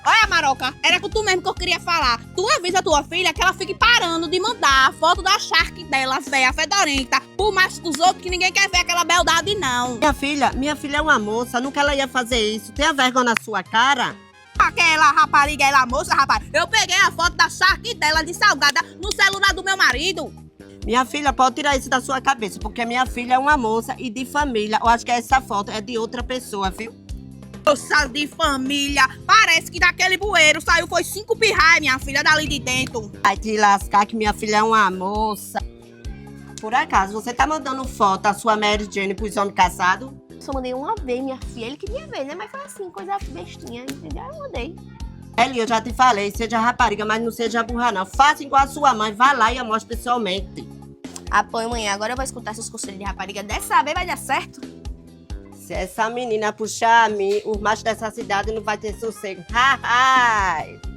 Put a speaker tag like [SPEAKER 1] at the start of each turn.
[SPEAKER 1] Olha, Maroca, era com tu mesmo que eu queria falar. Tu avisa a tua filha que ela fique parando de mandar a foto da Shark dela, véia, fedorenta, por mais dos outros, que ninguém quer ver aquela beldade, não.
[SPEAKER 2] Minha filha é uma moça, nunca ela ia fazer isso. Tenha vergonha na sua cara.
[SPEAKER 1] Aquela rapariga, ela moça, rapaz. Eu peguei a foto da Shark dela de salgada no celular do meu marido.
[SPEAKER 2] Minha filha, pode tirar isso da sua cabeça, porque minha filha é uma moça e de família. Eu acho que essa foto é de outra pessoa, viu?
[SPEAKER 1] Moça de família. Parece que daquele bueiro saiu foi 5 pirrais, minha filha, dali de dentro.
[SPEAKER 2] Vai te lascar que minha filha é uma moça. Por acaso, você tá mandando foto da sua Mary Jane pros homens casados?
[SPEAKER 3] Só mandei uma vez, minha filha. Ele queria ver, né? Mas foi assim, coisa bestinha, entendeu? Eu mandei.
[SPEAKER 2] Eli, eu já te falei, seja rapariga, mas não seja burra, não. Faça igual a sua mãe, vá lá e a mostre pessoalmente.
[SPEAKER 3] Apoio, mãe. Agora eu vou escutar esses conselhos de rapariga. Dessa vez vai dar certo.
[SPEAKER 2] Se essa menina puxar a mim, os machos dessa cidade não vai ter sossego. Ha, ha.